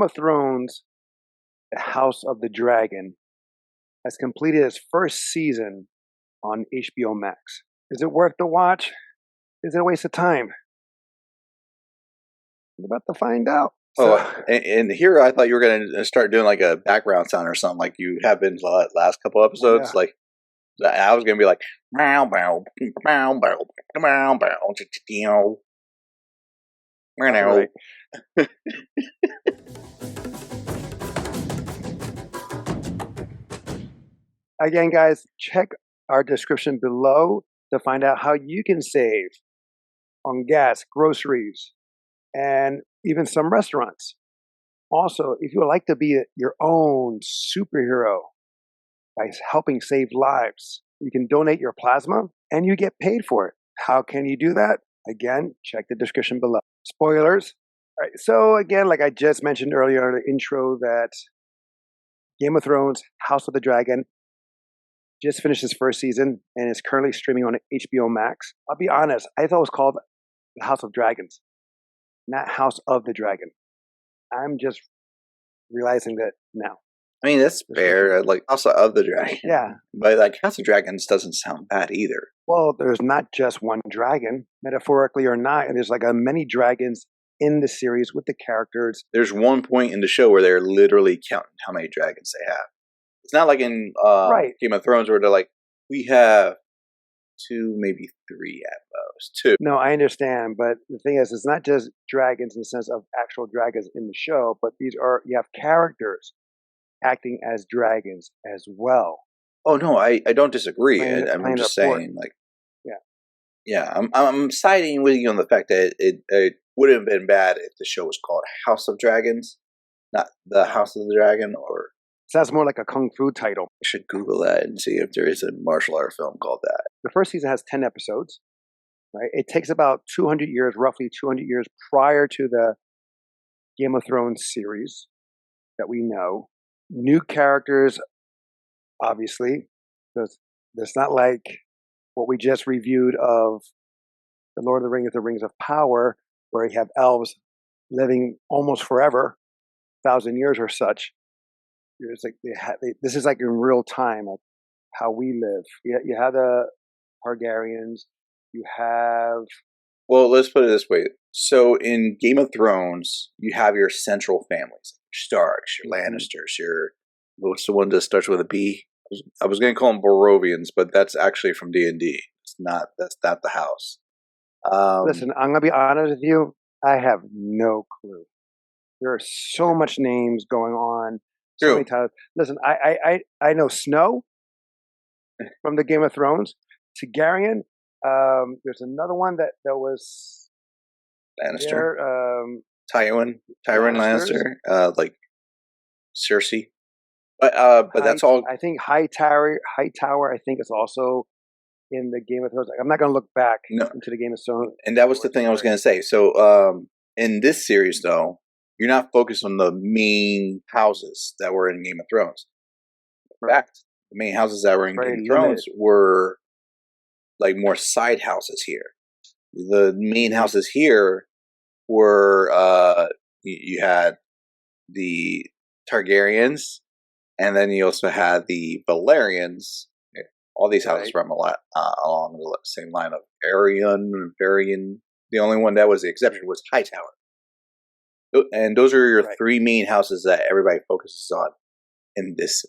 Game of Thrones, The House of the Dragon, has completed its first season on HBO Max. Is it worth the watch? Is it a waste of time? We're about to find out. Oh, and here I thought you were going to start doing like a background sound or something, like you have been the last couple episodes. Like I was going to be like, bow, bow, bow, bow, bow, bow, right. Again, guys, check our description below to find out how you can save on gas, groceries, and even some restaurants. Also, if you would like to be your own superhero by helping save lives, you can donate your plasma and you get paid for it. How can you do that? Again, check the description below. Spoilers. All right, so again, like I just mentioned earlier in the intro, that Game of Thrones, House of the Dragon, just finished its first season and is currently streaming on HBO Max. I'll be honest, I thought it was called The House of Dragons, not House of the Dragon. I'm just realizing that now. I mean, that's fair. Like House of the Dragon. Yeah. But like House of Dragons doesn't sound bad either. Well, there's not just one dragon, metaphorically or not. And there's like many dragons in the series with the characters. There's one point in the show where they're literally counting how many dragons they have. It's not like in Game of Thrones where they're like, we have 2, maybe 3 at most. 2. No, I understand. But the thing is, it's not just dragons in the sense of actual dragons in the show, but you have characters acting as dragons as well. Oh, no, I don't disagree. I'm just saying, like, yeah, I'm siding with you on the fact that it would have been bad if the show was called House of Dragons, not The House of the Dragon, or... Sounds more like a kung fu title. I should Google that and see if there is a martial art film called that. The first season has 10 episodes, right? It takes about 200 years, roughly 200 years prior to the Game of Thrones series that we know. New characters, obviously, because it's not like what we just reviewed of The Lord of the Rings of Power, where you have elves living almost forever, 1,000 years or such. It's like this is like in real time, like how we live. You have the Targaryens. You have... Well, let's put it this way. So in Game of Thrones, you have your central families. Your Starks, your Lannisters, your... What's the one that starts with a B? I was going to call them Borovians, but that's actually from D&D. That's not the house. Listen, I'm going to be honest with you. I have no clue. There are so much names going on. So many titles. Listen, I know Snow from the Game of Thrones. Targaryen. There's another one that was Lannister. Tywin Lannister. Like Cersei. But that's all. I think Hightower. I think is also in the Game of Thrones. I'm not going to look back into the Game of Thrones. And that was the thing I was going to say. So in this series, though, you're not focused on the main houses that were in Game of Thrones. In fact, the main houses that were in Game of Thrones were like more side houses here. The main houses here were you had the Targaryens, and then you also had the Valerians. All these houses run along the same line of Varian. The only one that was the exception was Hightower. And those are your 3 main houses that everybody focuses on in this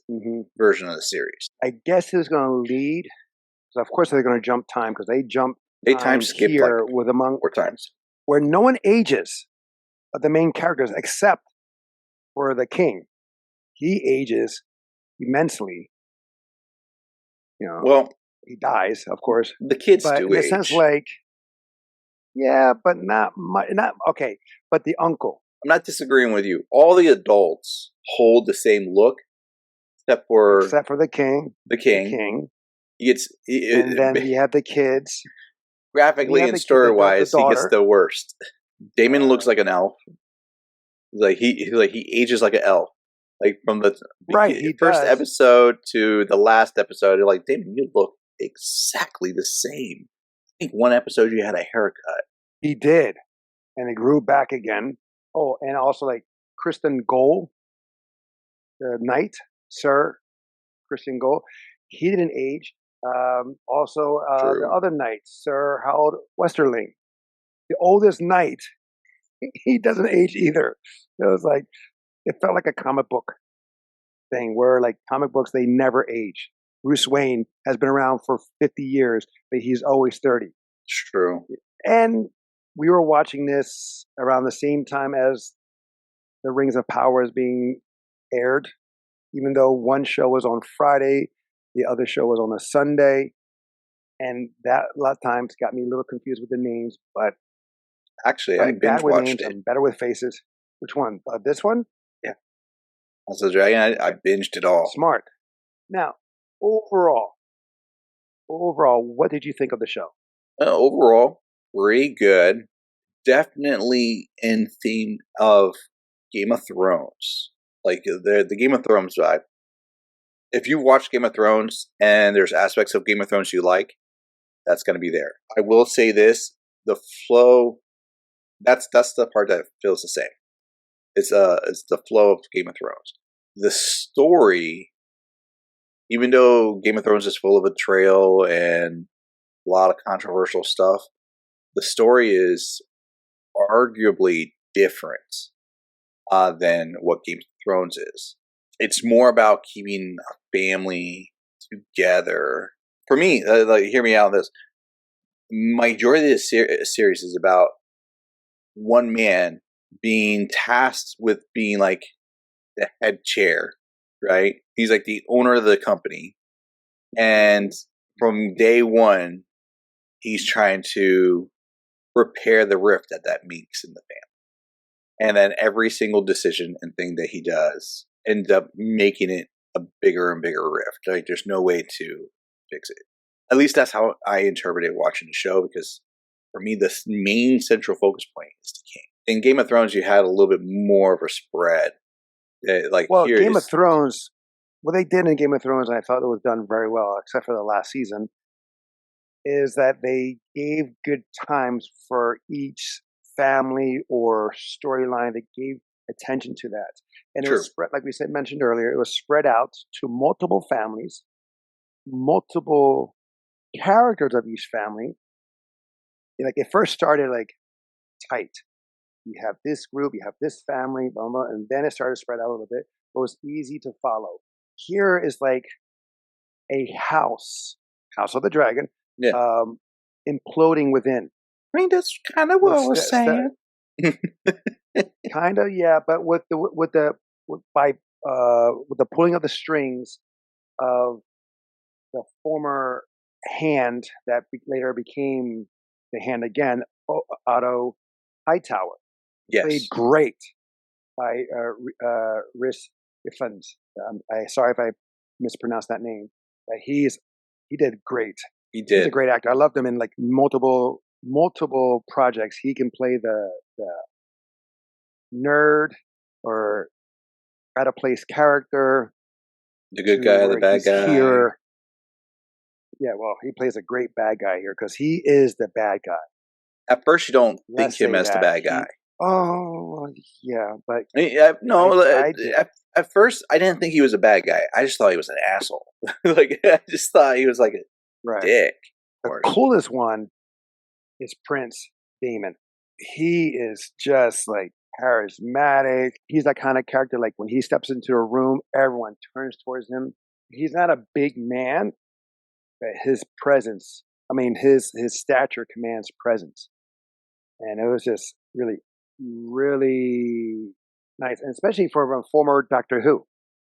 version of the series. I guess who's going to lead? So of course they're going to jump time because they time skipped here like with among 4 times where no one ages of the main characters except for the king. He ages immensely. You know, well, he dies, of course. The kids but do in age. a sense, like, yeah, but not okay. But the uncle. I'm not disagreeing with you. All the adults hold the same look, except for the king. The king. And then you have the kids. Graphically and story-wise, he gets the worst. Damon looks like an elf. He ages like an elf. Like from the first episode to the last episode, you're like, Damon, you look exactly the same. I think one episode you had a haircut. He did, and it grew back again. Oh, and also like Kristen Cole, the knight, Sir Christian Cole. He didn't age. Also, the True. other knight, Sir Harold Westerling, the oldest knight, he doesn't age either. It was like it felt like a comic book thing where like comic books they never age. Bruce Wayne has been around for 50 years, but he's always 30. True. And we were watching this around the same time as the Rings of Power is being aired, even though one show was on Friday, the other show was on a Sunday. And that a lot of times got me a little confused with the names, but Actually, I I'm bad binge with watched names. it. I'm better with faces. Which one? This one? Yeah. House of the Dragon. I binged it all. Smart. Now, overall, what did you think of the show? Overall, pretty good. Definitely in theme of Game of Thrones, like the Game of Thrones vibe. If you watch Game of Thrones and there's aspects of Game of Thrones you like, that's going to be there. I will say this: the flow. That's the part that feels the same. It's the flow of Game of Thrones. The story, even though Game of Thrones is full of betrayal and a lot of controversial stuff, the story is arguably different than what Game of Thrones is. It's more about keeping a family together. For me, like hear me out on this. Majority of the series is about one man being tasked with being like the head chair, right? He's like the owner of the company, and from day one, he's trying to repair the rift that makes in the family. And then every single decision and thing that he does ends up making it a bigger and bigger rift. Like there's no way to fix it. At least that's how I interpreted watching the show, because for me, the main central focus point is the king. In Game of Thrones, you had a little bit more of a spread. Well, Game of Thrones, what they did in Game of Thrones, and I thought it was done very well, except for the last season, is that they gave good times for each family or storyline. They gave attention to that. And it was spread, like we said, mentioned earlier, it was spread out to multiple families, multiple characters of each family. Like it first started like tight. You have this group, you have this family, blah, blah, and then it started to spread out a little bit. It was easy to follow. Here is like a house of the dragon, imploding within. I mean, that's kind of what I was saying. Kind of, yeah, but with the pulling of the strings of the former hand that later became the hand again, Otto Hightower. Yes. Played great by Rhys Ifans. Sorry if I mispronounced that name, but he did great. He did. He's a great actor. I loved him in like multiple projects. He can play the nerd or out of place character. The good guy, the bad guy. Here. Yeah, well, he plays a great bad guy here because he is the bad guy. At first, you don't think him as the bad guy. Oh, yeah, but at first, I didn't think he was a bad guy. I just thought he was an asshole. Like I just thought he was like a dick. The coolest one is Prince Damon. He is just like charismatic. He's that kind of character. Like when he steps into a room, everyone turns towards him. He's not a big man, but his presence. I mean, his stature commands presence, and it was just really, really nice, and especially for a former Doctor Who.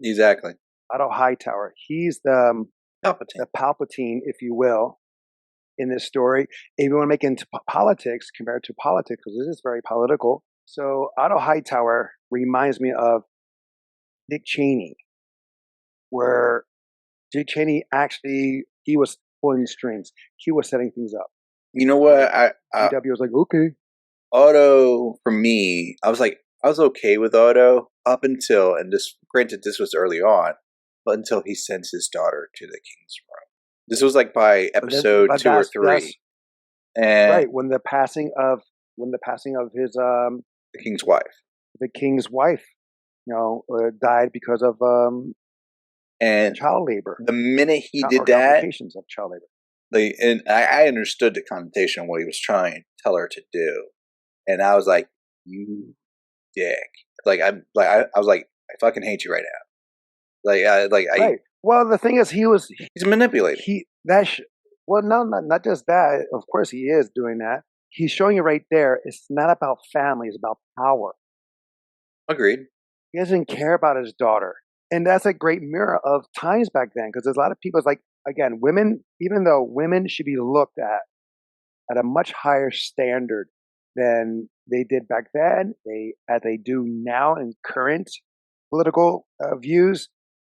Exactly. Otto Hightower. He's the Palpatine, if you will, in this story. If you want to make it into politics, compared to politics, because this is very political. So Otto Hightower reminds me of Dick Cheney, where Dick Cheney actually, he was pulling strings. He was setting things up. You know what? DW was like, okay. Otto, for me, I was okay with Otto up until, and this, granted, this was early on, but until he sends his daughter to the king's throne. This was like by episode 2 or 3, and right when the passing of his the king's wife. the king's wife, died because of And child labor. the minute he did or that, complications of child labor. and I understood the connotation of what he was trying to tell her to do, and I was like, "You dick!" I was like, "I fucking hate you right now." Right. Well, the thing is, he's manipulating. Well, no, not just that. Of course, he is doing that. He's showing you right there. It's not about family. It's about power. Agreed. He doesn't care about his daughter. And that's a great mirror of times back then, because there's a lot of people, it's like, again, women, even though women should be looked at a much higher standard than they did back then, as they do now in current political views,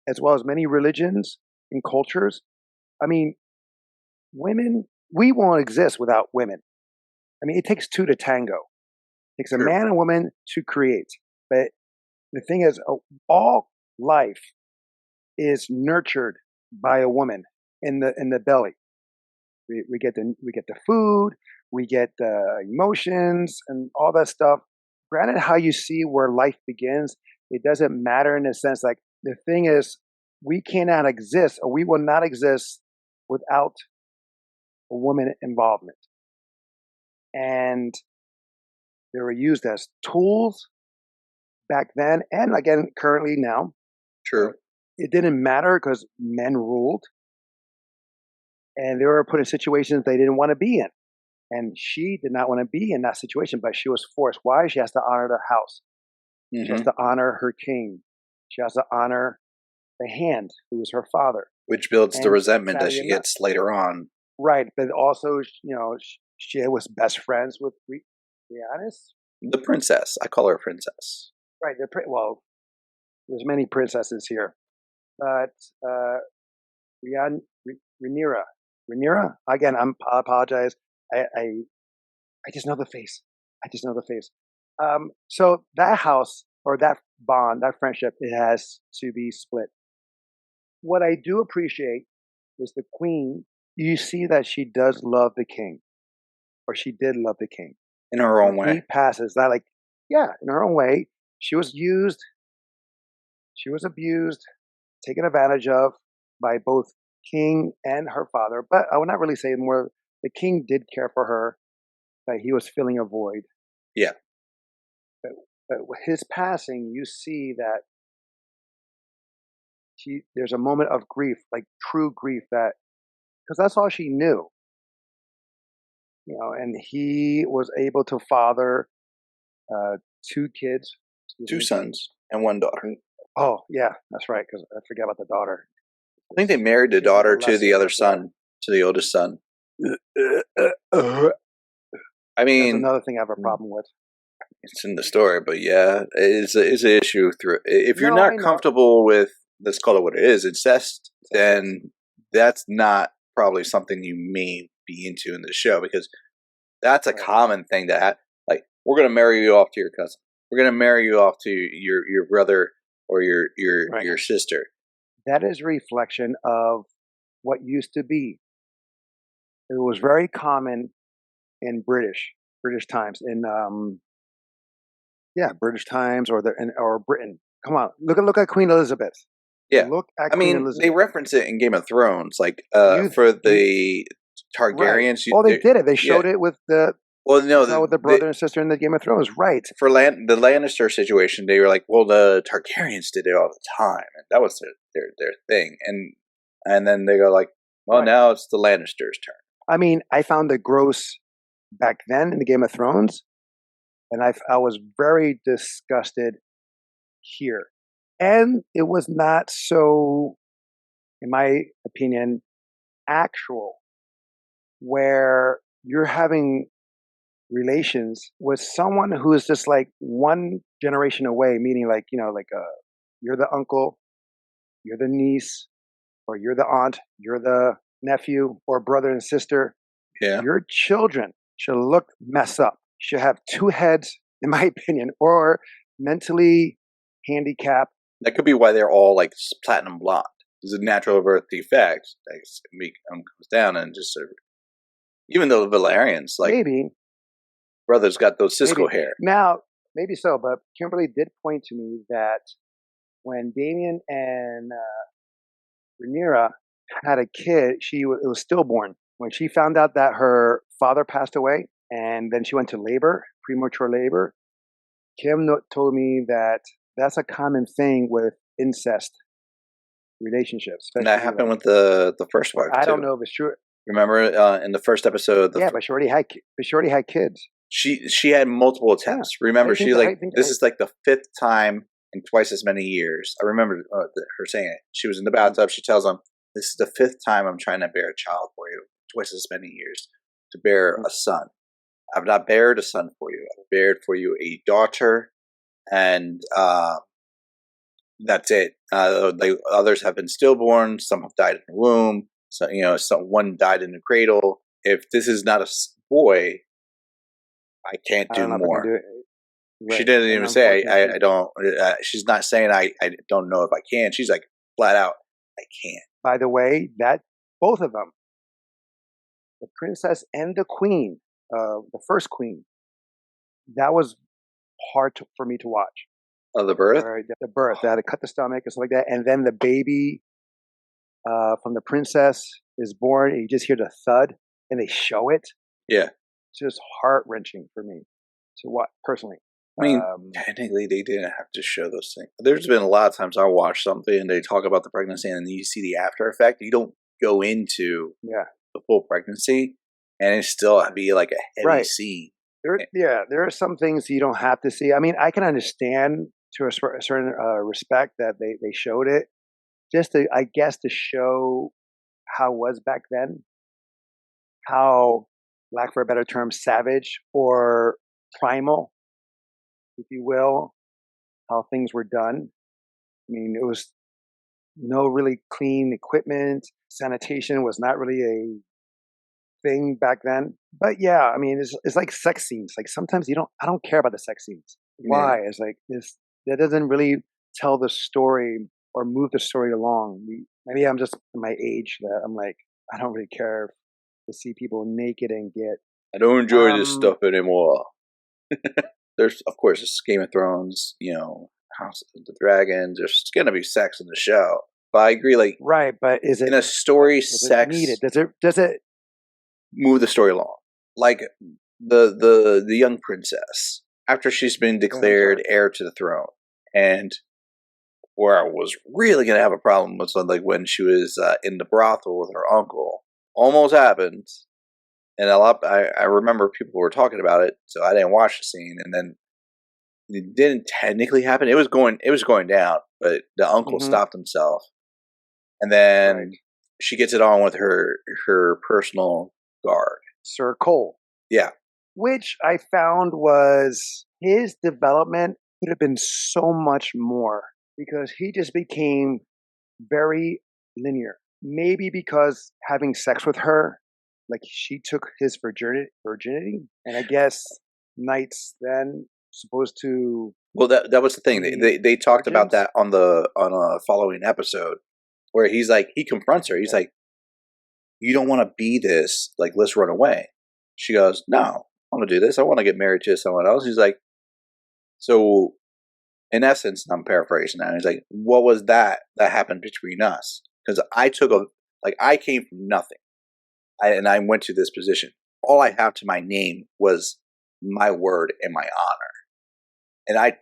as well as many religions and cultures. I mean, women, we won't exist without women. I mean, it takes two to tango. It takes a man and woman to create. But the thing is, all life is nurtured by a woman in the belly. We get the food, we get the emotions, and all that stuff. Granted, how you see where life begins, it doesn't matter in a sense. Like, the thing is, we cannot exist, or we will not exist without a woman involvement. And they were used as tools back then, and again, currently now. True. It didn't matter because men ruled, and they were put in situations they didn't want to be in. And she did not want to be in that situation, but she was forced. Why? She has to honor the house. Mm-hmm. She has to honor her king. She has to honor the hand, who is her father. Which builds the resentment that she gets later on. Right, but also, she was best friends with Rihanna. The princess. I call her a princess. Right. Well, there's many princesses here, but Rhaenyra. Again, I apologize. I just know the face. So that house, or that bond, that friendship, it has to be split. What I do appreciate is the queen. You see that she does love the king, or she did love the king. In her own way. He passes. Not like, in her own way. She was used. She was abused, taken advantage of by both king and her father. But I would not really say more. The king did care for her, but he was filling a void. Yeah. But with his passing, you see that there's a moment of grief, like true grief, because that's all she knew. And he was able to father two kids. Two sons and one daughter. Oh, yeah, that's right, because I forgot about the daughter. I think they married the daughter to the other son, to the oldest son. I mean, that's another thing I have a problem with. It's in the story, but yeah, it's an issue. If you're not comfortable with, let's call it what it is, incest, then that's not probably something you may be into in the show, because that's a common thing that, like, we're going to marry you off to your cousin. We're going to marry you off to your brother or your sister. That is a reflection of what used to be. It was very common in British times, British times, or Britain. Come on, look at Queen Elizabeth. Yeah, Queen Elizabeth. They reference it in Game of Thrones, like for the Targaryens. Right. They did it. They showed it with the. Well, no, with the brother and sister in the Game of Thrones, right? For the Lannister situation, they were like, "Well, the Targaryens did it all the time, and that was their thing." And then they go like, "Well, now it's the Lannisters' turn." I mean, I found it gross back then in the Game of Thrones, and I was very disgusted here, and it was not so, in my opinion, actual, where you're having relations with someone who is just like one generation away, meaning like, you're the uncle, you're the niece, or you're the aunt, you're the nephew or brother and sister. Yeah. Your children should look mess up, should have two heads, in my opinion, or mentally handicapped. That could be why they're all like platinum blonde. It's a natural birth defect that comes down and just even though the Valerians, like, maybe brothers got those Cisco hair. Now, maybe so, but Kimberly did point to me that when Damien and Rhaenyra had a kid, it was stillborn. When she found out that her father passed away, and then she went to labor, premature labor, told me that that's a common thing with incest relationships, And that especially happened like. with the first wife I don't too. know if it's true. Remember in the first episode, Yeah, but she already had kids. she had multiple Yeah, attempts. Remember, she like this is like the fifth time in twice as many years. I remember her saying it. She was in the bathtub. She tells him, "This is the fifth time I'm trying to bear a child for you. Twice as many years to bear a son. I've not bared a son for you. I've bared for you a daughter, and that's it. Others have been stillborn. Some have died in the womb. So one died in the cradle. If this is not a boy, I can't I do don't know if I can more." do it. Right. She didn't And even say unfortunately, I don't. She's not saying I don't know if I can. She's like flat out, I can't. by the way, that both of them, the princess and the queen, the first queen, that was hard for me to watch. Oh, the birth? Where the birth, they had to cut the stomach and stuff like that, and then the baby from the princess is born, and you just hear the thud, and they show it. Yeah. It's just heart wrenching for me to watch personally. I mean, technically, they didn't have to show those things. There's been a lot of times I watch something and they talk about the pregnancy, and then you see the after effect. You don't go into the full pregnancy, and it still be like a heavy scene. There are some things you don't have to see. I mean, I can understand to a certain respect that they showed it, just to, I guess, to show how it was back then, how, lack for a better term, savage or primal, if you will, how things were done. I mean, it was no really clean equipment. Sanitation was not really a thing back then. But yeah, I mean, it's like sex scenes. Like sometimes I don't care about the sex scenes. Why? It's like this, that doesn't really tell the story or move the story along. Maybe I'm just my age that I'm like, I don't really care to see people naked and get. I don't enjoy this stuff anymore. There's, of course, it's Game of Thrones, House of the Dragons. There's going to be sex in the show. But I agree, like, right, but is it in a story, sex needed? Does it move the story along? Like the young princess, after she's been declared heir to the throne, and where I was really going to have a problem was like when she was in the brothel with her uncle. Almost happened. And I remember people were talking about it, so I didn't watch the scene. And then it didn't technically happen. It was going down, but the uncle stopped himself. And then she gets it on with her personal guard, Sir Cole. Yeah, which I found was his development could have been so much more because he just became very linear. Maybe because having sex with her, like she took his virginity, and I guess knights then supposed to. Well, that was the thing. They talked about that on a following episode where he's like, he confronts her. He's like, "You don't want to be this. Like, let's run away." She goes, "No, I want to do this. I want to get married to someone else." He's like, so in essence, and I'm paraphrasing now, he's like, "What was that happened between us? Because I came from nothing. And I went to this position. All I have to my name was my word and my honor. And I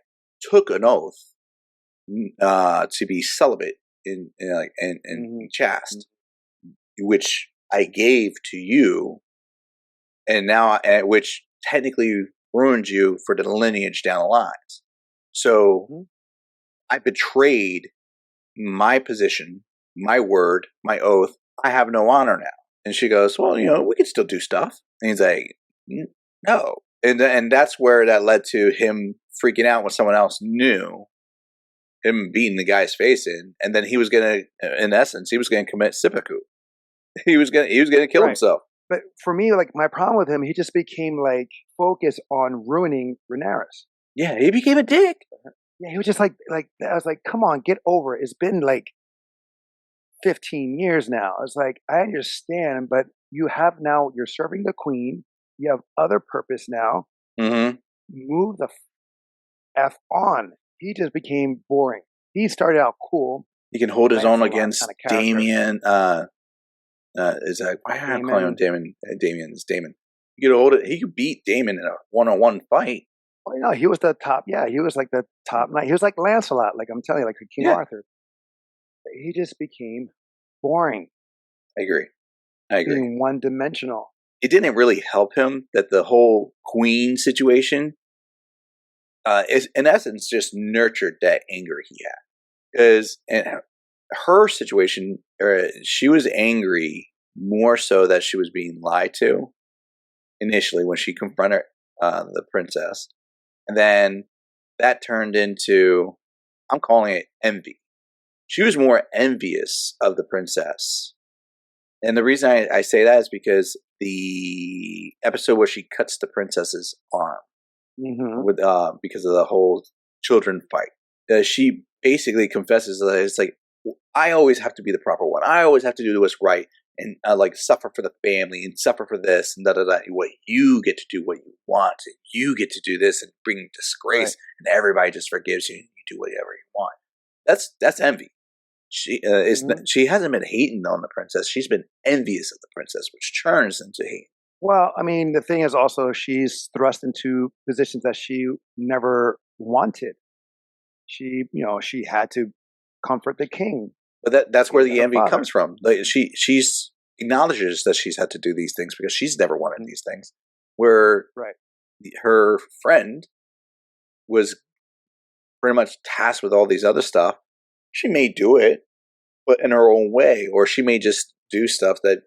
took an oath to be celibate and chaste, which I gave to you, and now which technically ruined you for the lineage down the lines. So I betrayed my position, my word, my oath. I have no honor now." And she goes, "Well, we can still do stuff." And he's like, "No." And that's where that led to him freaking out when someone else knew, him beating the guy's face in. And then he was going to, in essence, he was going to commit seppuku. He was going to kill himself. But for me, like my problem with him, he just became like focused on ruining Rhaenyra. Yeah, he became a dick. Yeah, he was just like I was like, come on, get over it. It's been like 15 years now. It's like, I understand, but you're serving the queen. You have other purpose now. Move the F on. He just became boring. He started out cool. He can hold his own against kind of character. Damien. Is that why am I calling him Damon? Damien is Damon. He could hold it. He could beat Damon in a one-on-one fight. Oh, no, he was the top. Yeah, he was like the top knight. He was like Lancelot. Like I'm telling you, like King Arthur. But he just became boring. I agree. Being one-dimensional. It didn't really help him that the whole queen situation, is in essence, just nurtured that anger he had. Because in her situation, she was angry more so that she was being lied to initially when she confronted the princess. And then that turned into, I'm calling it envy. She was more envious of the princess. And the reason I say that is because the episode where she cuts the princess's arm with because of the whole children fight, she basically confesses that it's like, I always have to be the proper one. I always have to do what's right and like suffer for the family and suffer for this and da da da. What you get to do what you want. And you get to do this and bring disgrace, and everybody just forgives you and you do whatever you want. That's envy. She she hasn't been hating on the princess. She's been envious of the princess, which turns into hate. Well, I mean, the thing is also she's thrust into positions that she never wanted. She had to comfort the king. But that's where the envy comes from. Like she's acknowledges that she's had to do these things because she's never wanted these things. Where her friend was pretty much tasked with all these other stuff. She may do it, but in her own way, or she may just do stuff that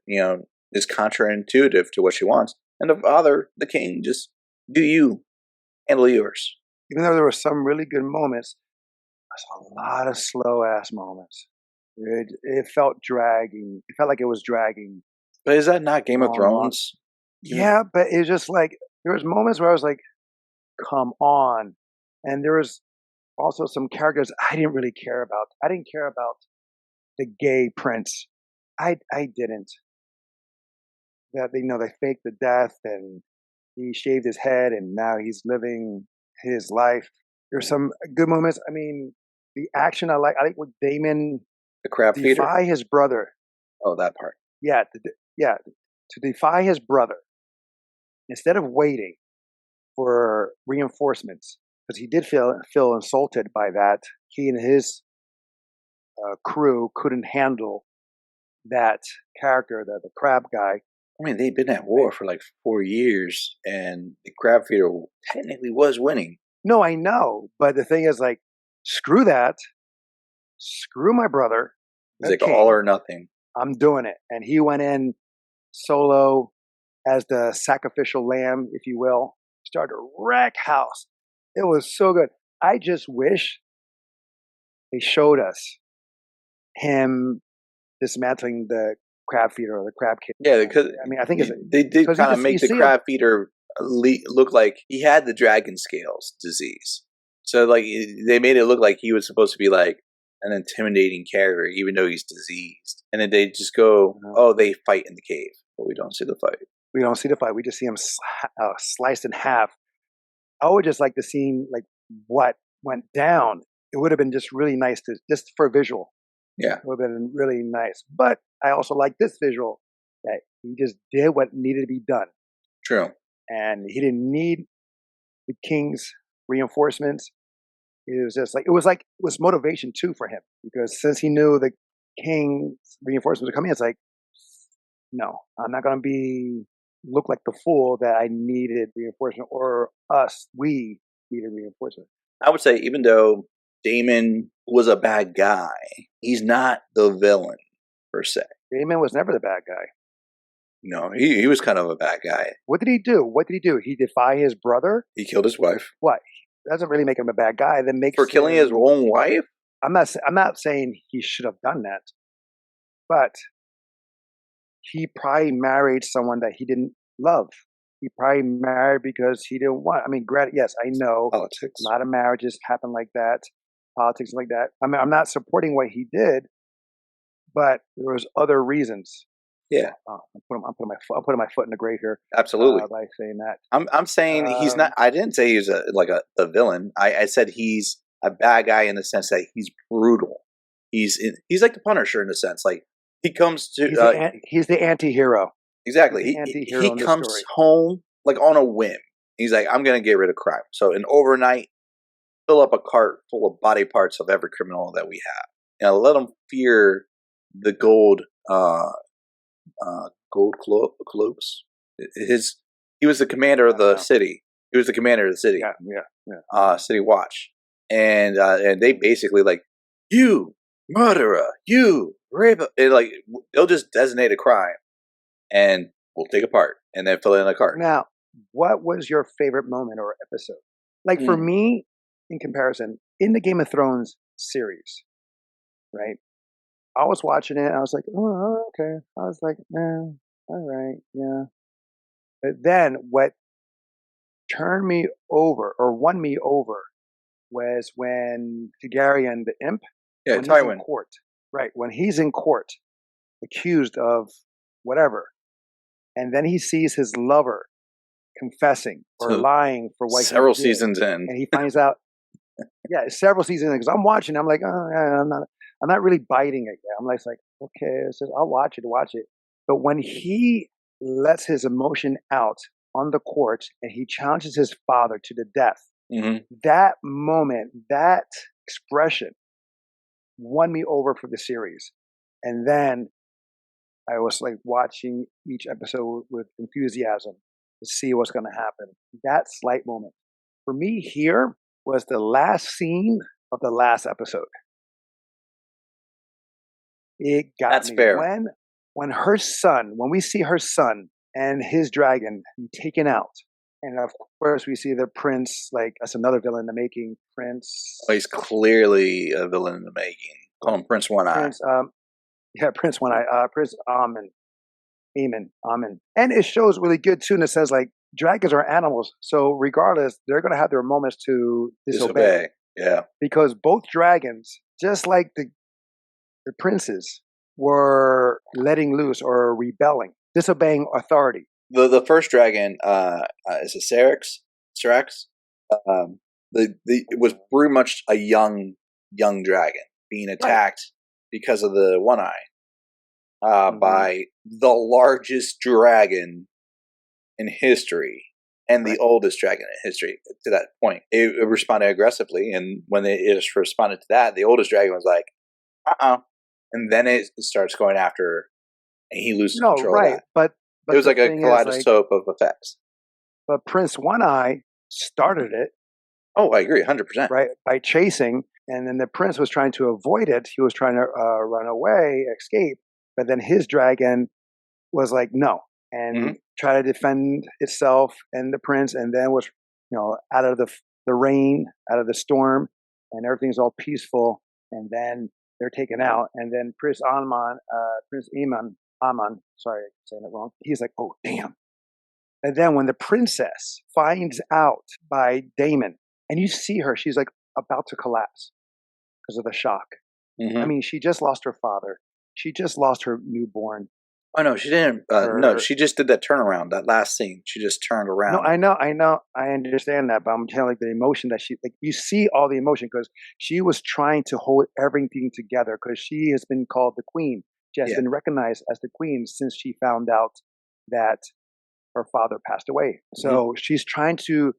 is counterintuitive to what she wants. And the father, the king, just do you, handle yours. Even though there were some really good moments, there's a lot of slow ass moments. It felt dragging. It felt like it was dragging. But is that not Game of Thrones? Yeah, but it's just like there was moments where I was like, "Come on!" And there was also some characters I didn't really care about. I didn't care about the gay prince. I didn't. That they faked the death and he shaved his head and now he's living his life. There's some good moments. I mean, the action I like with Damon, the crab feeder, defy his brother. Oh, that part. Yeah, to defy his brother instead of waiting for reinforcements, because he did feel insulted by that. He and his crew couldn't handle that character, the crab guy. I mean, they've been at war for like 4 years, and the crab feeder technically was winning. No, I know, but the thing is, like, screw that. Screw my brother. It's like all or nothing. I'm doing it. And he went in solo as the sacrificial lamb, if you will. Started to wreck house. It was so good. I just wish they showed us him dismantling the crab feeder or the crab kid. Yeah, because I mean, I think they did kind of make the crab feeder look like he had the dragon scales disease. So like they made it look like he was supposed to be like an intimidating character, even though he's diseased. And then they just go, "Oh, they fight in the cave," but we don't see the fight. We don't see the fight. We just see him sliced in half. I would just like to see like what went down. It would have been just really nice to just for a visual. Yeah, it would have been really nice. But I also like this visual that he just did what needed to be done. True. And he didn't need the king's reinforcements. It was just like it was motivation too for him, because since he knew the king's reinforcements were coming, it's like, no, I'm not going to look like the fool that I needed reinforcement, or we needed reinforcement. I would say even though Damon was a bad guy, he's not the villain per se. Damon was never the bad guy. No, he was kind of a bad guy. What did he do? He defy his brother? He killed his wife. What? That doesn't really make him a bad guy. That makes for killing his own wife? I'm not saying he should have done that, but he probably married someone that he didn't love. He probably married because he didn't want. I mean, yes, I know politics. A lot of marriages happen like that, politics like that. I mean, I'm not supporting what he did, but there was other reasons. Yeah, I'm putting my foot in the grave here absolutely. by saying that. I'm saying he's not. I didn't say he's a villain. I said he's a bad guy in the sense that he's brutal. He's like the Punisher in the sense like he comes to he's the anti-hero. He's exactly the anti-hero he in the comes story. home like on a whim. He's like, I'm gonna get rid of crime. So an overnight, fill up a cart full of body parts of every criminal that we have. Let them fear the gold cloaks. His he was the commander of the city. He was the commander of the city. Yeah. City Watch, and they basically like you murderer, you rape, and like they'll just designate a crime, and we'll take a part and then fill it in a cart. Now, what was your favorite moment or episode? Like for me, in comparison, in the Game of Thrones series, right? I was watching it. I was like, oh, okay. I was like, all right, yeah. But then what turned me over or won me over was when Targaryen, the imp, Yeah, when he's in Tywin. court, right? When he's in court, accused of whatever, and then he sees his lover confessing or So, lying for what several he did, seasons in, and he finds out, yeah, several seasons in, because I'm watching, I'm like, oh, yeah, I'm not really biting it yet. I'm like, okay, I'll watch it. But when he lets his emotion out on the court and he challenges his father to the death, that moment, that expression won me over for the series. And then I was like watching each episode with enthusiasm to see what's going to happen. That slight moment for me here was the last scene of the last episode. It got That's me fair. when her son, when we see her son and his dragon taken out, and of course we see the prince, like that's another villain in the making. Prince. Oh, he's clearly a villain in the making. Call him Prince One Eye. Prince One Eye. Prince Amen. And it shows really good too. And it says like dragons are animals, so regardless, they're going to have their moments to disobey. Yeah, because both dragons, just like the princes, were letting loose or rebelling, disobeying authority. The first dragon is a Syrax. It was pretty much a young dragon being attacked because of the One Eye by the largest dragon in history and the oldest dragon in history. To that point, it responded aggressively, and when it responded to that, the oldest dragon was like, and then it starts going after her, and he loses control of that. But it was like a kaleidoscope of effects. But Prince One Eye started it. Oh, I agree, 100%. Right, by chasing, and then the prince was trying to avoid it. He was trying to run away, escape, but then his dragon was like, no, and try to defend itself and the prince, and then was, out of the rain, out of the storm, and everything's all peaceful, and then they're taken out, and then Prince Aman, sorry, I'm saying it wrong. He's like, oh damn. And then when the princess finds out by Daemon, and you see her, she's like about to collapse because of the shock. I mean, she just lost her father. She just lost her newborn. Oh no, she didn't. No, she just did that turnaround. That last scene, she just turned around. No, I know, I understand that, but I'm telling like the emotion that she, like, you see all the emotion because she was trying to hold everything together because she has been called the queen. She has been recognized as the queen since she found out that her father passed away. So she's trying to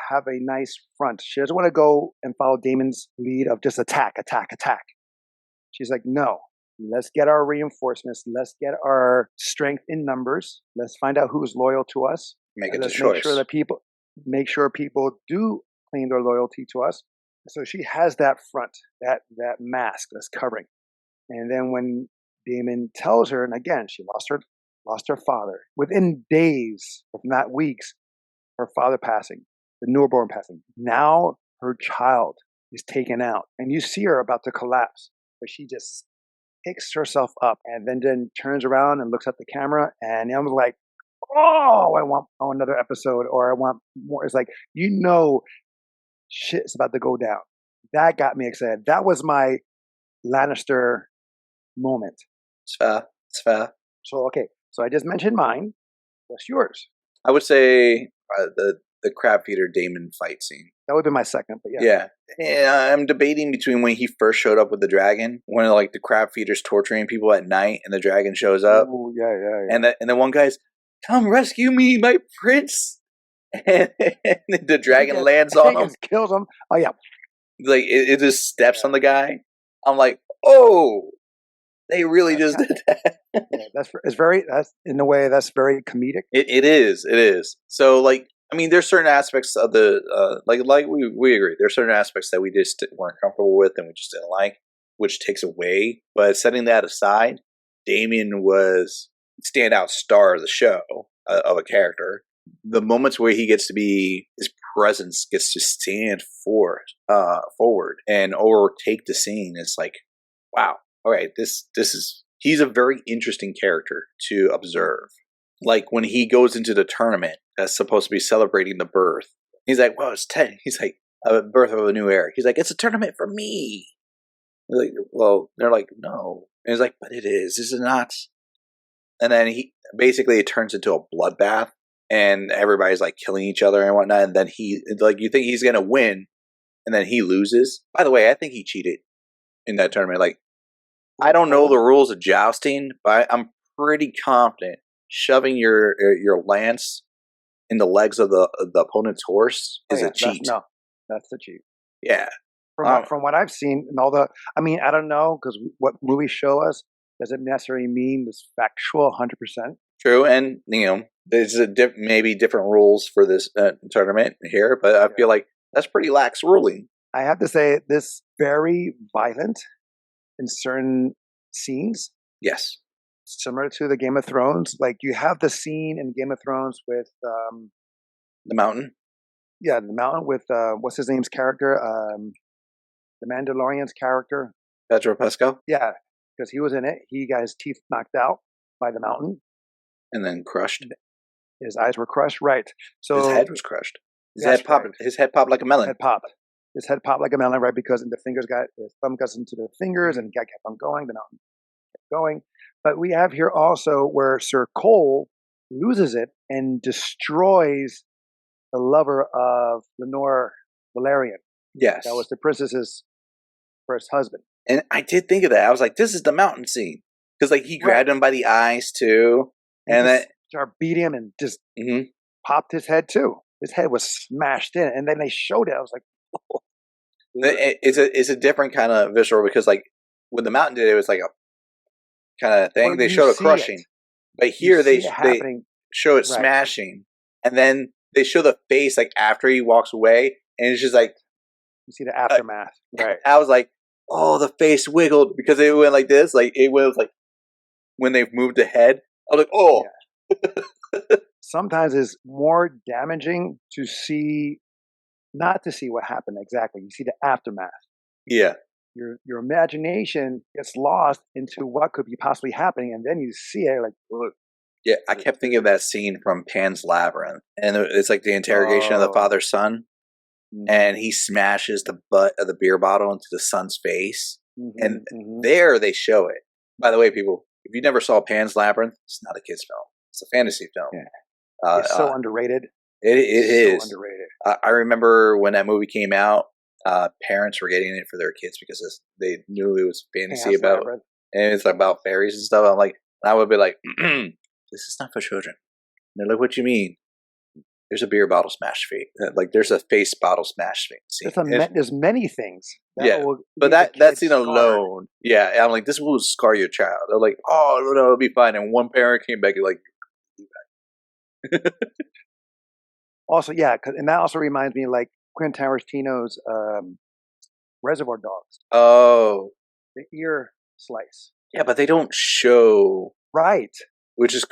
have a nice front. She doesn't want to go and follow Damon's lead of just attack. She's like, no, let's get our reinforcements. Let's get our strength in numbers. Let's find out who's loyal to us. Make it let's a choice. Make sure people do claim their loyalty to us. So she has that front, that mask that's covering. And then when Daemon tells her, and again, she lost her father. Within days, if not weeks, her father passing, the newborn passing. Now her child is taken out. And you see her about to collapse, but she just picks herself up and then turns around and looks at the camera. And I'm like, oh, I want another episode, or I want more. It's like, shit's about to go down. That got me excited. That was my Lannister moment. It's fair. So okay, so I just mentioned mine. What's yours? I would say the crab feeder Damon fight scene. That would be my second, but yeah. Yeah. Yeah, I'm debating between when he first showed up with the dragon, when like the crab feeder's torturing people at night, and the dragon shows up. Ooh, yeah. And the one guy's, "Come rescue me, my prince!" And the dragon lands on him, kills him. Oh yeah, like it just steps on the guy. I'm like, oh, they really just did that. Yeah, that's in a way that's very comedic. It is. So like, I mean, there's certain aspects of the like we agree. There's certain aspects that we just weren't comfortable with and we just didn't like, which takes away. But setting that aside, Damien was standout star of the show, of a character. The moments where he gets to be, his presence gets to stand forward and overtake the scene. It's like, wow, all right, he's a very interesting character to observe. Like when he goes into the tournament that's supposed to be celebrating the birth, he's like, well, it's 10. He's like, a birth of a new era. He's like, it's a tournament for me. They're like, well, they're like, no. And he's like, but it is it not? And then it turns into a bloodbath, and everybody's like killing each other and whatnot. And then you think he's gonna win, and then he loses. By the way, I think he cheated in that tournament. Like, I don't know the rules of jousting, but I'm pretty confident shoving your lance in the legs of the opponent's horse is a cheat. That's the cheat. Yeah. From what I've seen and I don't know, because what movies show us doesn't necessarily mean this factual 100%. True, and there's maybe different rules for this tournament here, but I feel like that's pretty lax ruling. I have to say, this very violent in certain scenes. Yes. Similar to the Game of Thrones. Like, you have the scene in Game of Thrones with the mountain. Yeah, the mountain with what's his name's character? The Mandalorian's character. Pedro Pascal? Yeah, because he was in it. He got his teeth knocked out by the mountain. And then crushed. His eyes were crushed, right. So his head was crushed. His head popped like a melon. His head popped like a melon, right? Because his thumb got into the fingers and kept on going. The mountain kept going. But we have here also where Sir Cole loses it and destroys the lover of Lenore Valerian. Yes. That was the princess's first husband. And I did think of that. I was like, this is the mountain scene. Because like he grabbed him by the eyes too. And then started beating him and just popped his head too. His head was smashed in. And then they showed it. I was like, oh. It's a different kind of visual, because like when the mountain did it was like a kind of thing. Well, they showed a crushing. But here they show it smashing. And then they show the face like after he walks away, and it's just like you see the aftermath. Right. I was like, oh, the face wiggled because it went like this. Like it was like when they moved the head. I was like, oh. Yeah. Sometimes it's more damaging to see, not to see what happened exactly. You see the aftermath. Yeah. Your imagination gets lost into what could be possibly happening, and then you see it like, ugh. Yeah, I kept thinking of that scene from Pan's Labyrinth, and it's like the interrogation of the father's son, and he smashes the butt of the beer bottle into the son's face, and there they show it. By the way, people, if you never saw Pan's Labyrinth, it's not a kid's film; it's a fantasy film. Yeah. It's so underrated. It is so underrated. I remember when that movie came out, parents were getting it for their kids because they knew it was fantasy and it's about fairies and stuff. I'm like, I would be like, this is not for children. And they're like, what do you mean? There's a beer bottle smash scene. Like there's a face bottle smash scene. There's many things. But that scene alone, I'm like, this will scar your child. They're like, oh no, it'll be fine. And one parent came back and like, also, and that also reminds me, like Quentin Tarantino's Reservoir Dogs. Oh, the ear slice. Yeah, but they don't show which is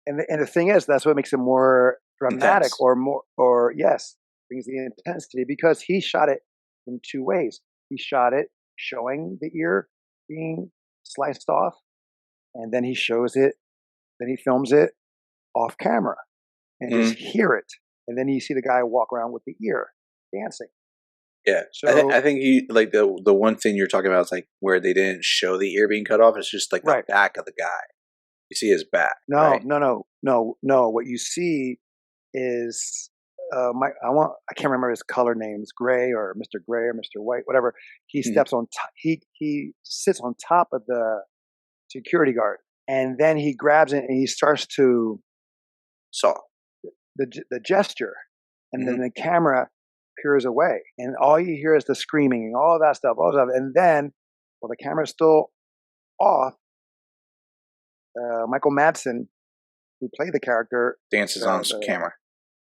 And the thing is, that's what makes it more dramatic, intense. Brings the intensity, because he shot it in two ways. He shot it showing the ear being sliced off, and then he shows it. Then he films it off camera and just hear it, and then you see the guy walk around with the ear dancing. Yeah, so I think he like the one thing you're talking about is like where they didn't show the ear being cut off. It's just like the back of the guy. You see his back, No, right? no. What you see is I can't remember his color names, Gray or Mr. White, whatever. He Mhm. steps on top. He sits on top of the security guard, and then he grabs it and he starts to Saw. the gesture, and then Mhm. the camera peers away, and all you hear is the screaming and all that stuff, and then while the camera's still off, Michael Madsen, who played the character, Dances on camera.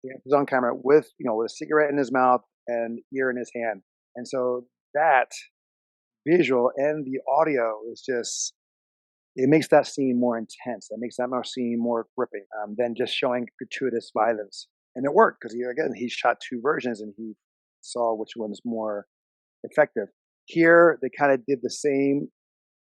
is on camera with with a cigarette in his mouth and ear in his hand, and so that visual and the audio is just it makes that scene more intense. That makes that more scene more gripping than just showing gratuitous violence. And it worked because he shot two versions and he saw which one is more effective. Here they kind of did the same,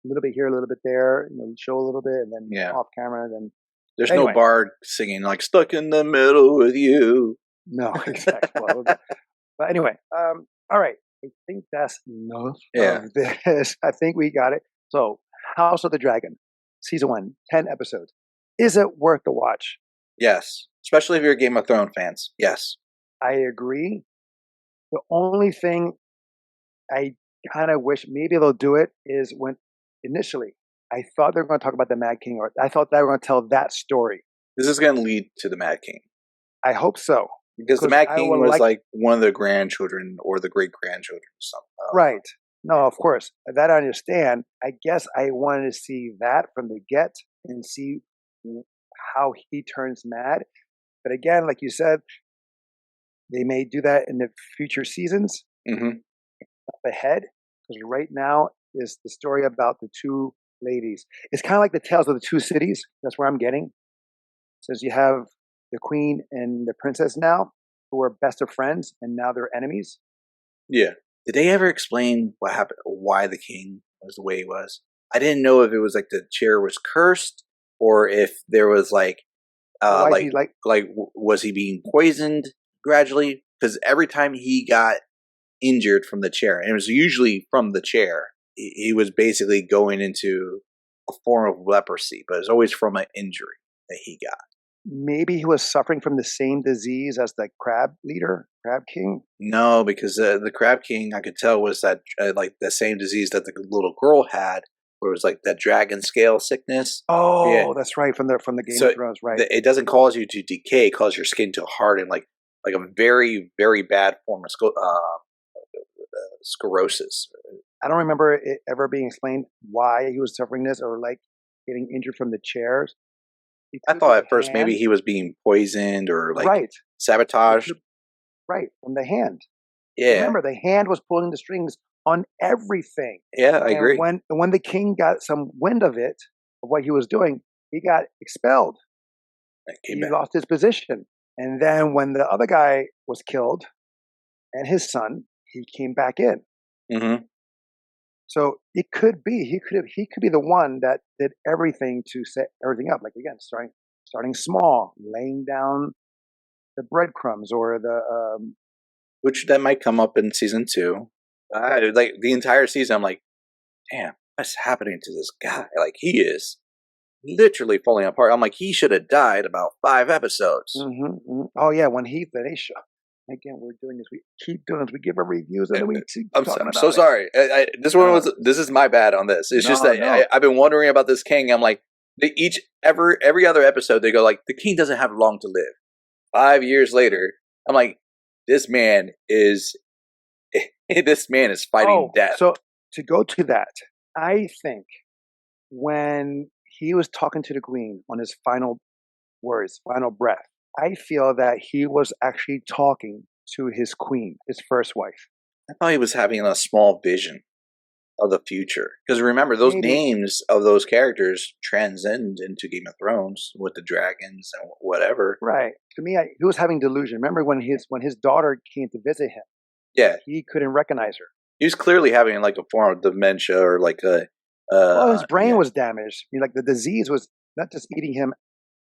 a little bit here, a little bit there, show a little bit, and then Yeah. off camera. Then There's no anyway, bard singing like "Stuck in the Middle with You." no, exactly. Well, but anyway, all right. I think that's enough Yeah. of this. I think we got it. So, House of the Dragon, season 1, 10 episodes. Is it worth the watch? Yes. Especially if you're Game of Thrones fans. Yes. I agree. The only thing I kind of wish maybe they'll do it is when initially I thought they were going to talk about the Mad King, or I thought they were going to tell that story. This is going to lead to the Mad King. I hope so. Because the Mad King was like one of the grandchildren or the great grandchildren. Right. No, of course. That I understand. I guess I wanted to see that from the get and see how he turns mad. But again, like you said, they may do that in the future seasons up ahead. Because right now is the story about the two ladies. It's kind of like the tales of the two cities. That's where I'm getting. Says you have the queen and the princess now, who are best of friends, and now they're enemies. Yeah. Did they ever explain what happened, why the king was the way he was? I didn't know if it was like the chair was cursed, or if there was was he being poisoned gradually? Because every time he got injured from the chair, and it was usually from the chair, he was basically going into a form of leprosy, but it's always from an injury that he got. Maybe he was suffering from the same disease as the crab king. No, because the crab king, I could tell, was that like the same disease that the little girl had, where it was like that dragon scale sickness. Oh, yeah. That's right, from the Game of Thrones, right? It doesn't cause you to decay; it causes your skin to harden, like a very very bad form of sclerosis. I don't remember it ever being explained why he was suffering this or like getting injured from the chairs. I thought at first maybe he was being poisoned or like sabotaged. Right, from the hand. Yeah. Remember, the hand was pulling the strings on everything. Yeah, I agree. When the king got some wind of it, of what he was doing, he got expelled. He lost his position. And then when the other guy was killed and his son, he came back in. Mm-hmm. So it could be he could be the one that did everything to set everything up. Like again, starting small, laying down the breadcrumbs or the which that might come up in season 2. Like the entire season, I'm like, damn, what's happening to this guy? Like he is literally falling apart. I'm like, he should have died about 5 episodes. Oh yeah, when he finished. Again, we're doing this. We keep doing this. We give our reviews, and then we keep talking about it. I'm so sorry. This is my bad on this. It's just that I've been wondering about this king. I'm like, every other episode they go like, the king doesn't have long to live. 5 years later, I'm like, this man is fighting death. So to go to that, I think when he was talking to the queen on his final words, final breath, I feel that he was actually talking to his queen, his first wife. I thought he was having a small vision of the future. Because remember, those names of those characters transcend into Game of Thrones with the dragons and whatever. Right. To me, he was having delusion. Remember when his daughter came to visit him? Yeah. He couldn't recognize her. He was clearly having like a form of dementia or like a... well, his brain was damaged. Like the disease was not just eating him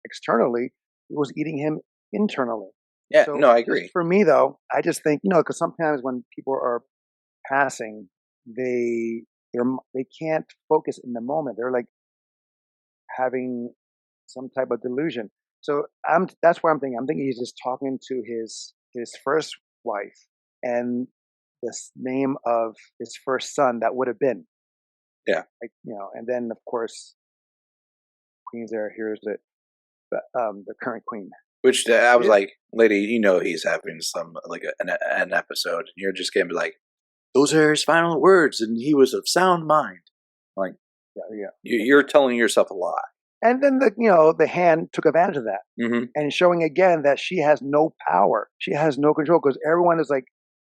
externally, it was eating him internally. Yeah, so, no, I agree. For me, though, I just think, because sometimes when people are passing, they can't focus in the moment. They're like having some type of delusion. So that's where I'm thinking. I'm thinking he's just talking to his first wife and the name of his first son that would have been. Yeah. Like, and then of course, Queen's there. Here's the current queen. Which I was like, lady, he's having some like an episode, and you're just gonna be like, those are his final words, and he was of sound mind. Like, yeah. You're telling yourself a lie. And then the hand took advantage of that, mm-hmm. and showing again that she has no power, she has no control, because everyone is like,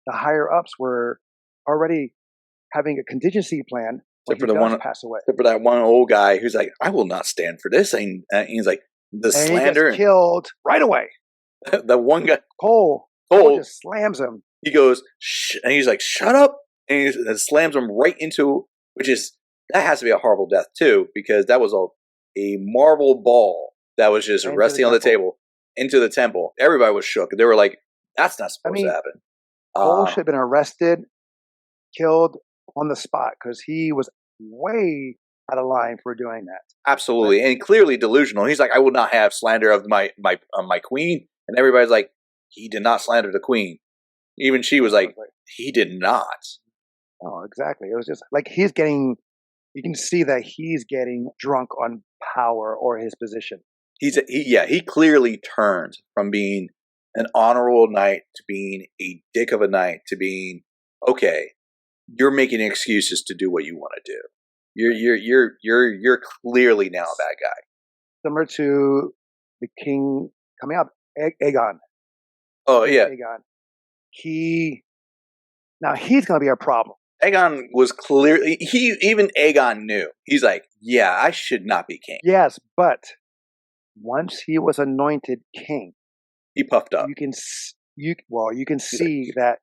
the higher ups were already having a contingency plan. Except for that one old guy who's like, I will not stand for this, and he's like, the slander, he gets killed right away. The one guy, Cole just slams him. He goes, and he's like, shut up, and he slams him right into, that has to be a horrible death too, because that was a marble ball that was just resting on the table into the temple. Everybody was shook. They were like, that's not supposed to happen. Cole should have been arrested, killed on the spot, because he was way out of line for doing that. Absolutely, and clearly delusional. He's like, I will not have slander of my queen, and everybody's like, he did not slander the queen. Even she was like, he did not. Oh, exactly. It was just like you can see that he's getting drunk on power or his position. He clearly turned from being an honorable knight to being a dick of a knight to being, okay, you're making excuses to do what you want to do. You're clearly now a bad guy. Similar to the king coming up, Adan. Oh yeah, Adan. He's going to be a problem. Adan was clearly, even Adan knew. He's like, yeah, I should not be king. Yes, but once he was anointed king, he puffed up. You can see that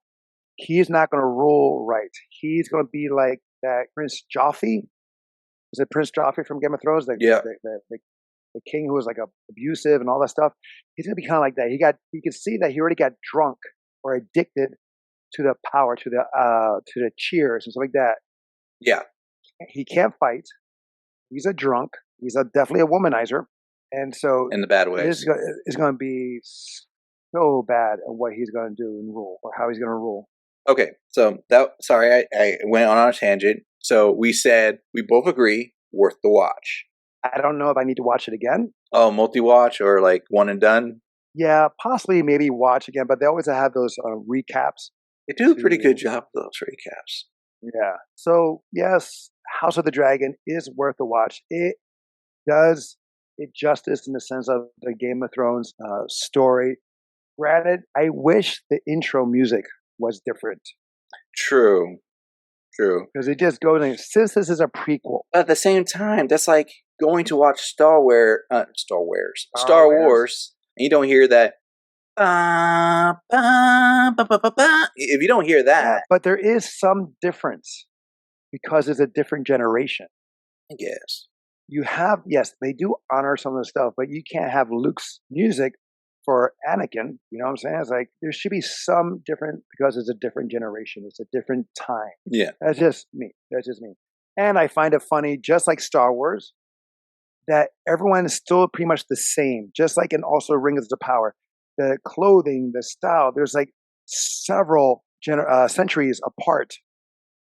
he's not going to rule right. He's going to be like that Prince Joffrey. Was it Prince Joffrey from Game of Thrones? The king who was like abusive and all that stuff. He's going to be kind of like that. You can see that he already got drunk or addicted to the power, to the cheers and stuff like that. Yeah, he can't fight. He's a drunk. He's definitely a womanizer, and so in the bad ways, it's going to be so bad at what he's going to do and rule, or how he's going to rule. Okay, so I went on a tangent. So we said we both agree worth the watch. I don't know if I need to watch it again. Oh, multi-watch or like one and done? Yeah, possibly maybe watch again, but they always have those recaps. They do a pretty good job with those recaps. Yeah. So yes, House of the Dragon is worth the watch. It does it justice in the sense of the Game of Thrones story. Granted, I wish the intro music was different. True. Because it just goes in, since this is a prequel. But at the same time, that's like going to watch Star Wars, and you don't hear that. If you don't hear that. Yeah, but there is some difference because it's a different generation. I guess. You have, yes, they do honor some of the stuff, but you can't have Luke's music for Anakin. You know what I'm saying? It's like there should be some different because it's a different generation. It's a different time. Yeah. That's just me. And I find it funny, just like Star Wars, that everyone is still pretty much the same, just like in also Rings of Power. The clothing, the style, there's like several centuries apart,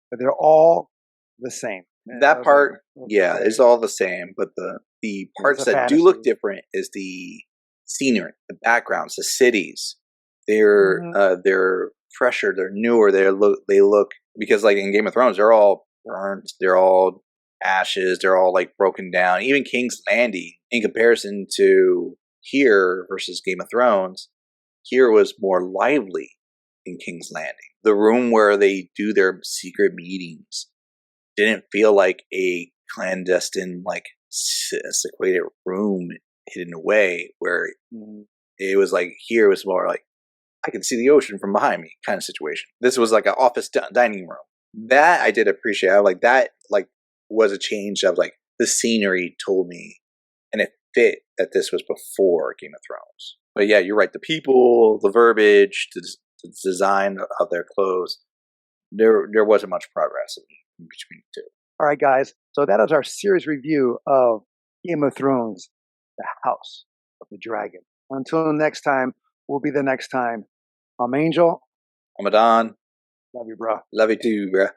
but they're all the same. That part, it's all the same, but the parts that do look different is the scenery, the backgrounds, the cities. They're fresher, they're newer. They look because like in Game of Thrones, they're all burnt, they're all ashes, they're all like broken down. Even King's Landing, in comparison to here versus Game of Thrones, here was more lively in King's Landing. The room where they do their secret meetings didn't feel like a clandestine, like secluded room hidden away, where it was like here it was more like I can see the ocean from behind me kind of situation. This was like an office dining room. That I did appreciate. I like that. Like was a change of like the scenery told me, and it fit that this was before Game of Thrones. But yeah, you're right. The people, the verbiage, the design of their clothes, there wasn't much progress in between the two. All right, guys. So that is our series review of Game of Thrones. the house of the dragon. Until next time, we'll be the next time. I'm Angel. I'm Adan. Love you, bro. Love you too, bro.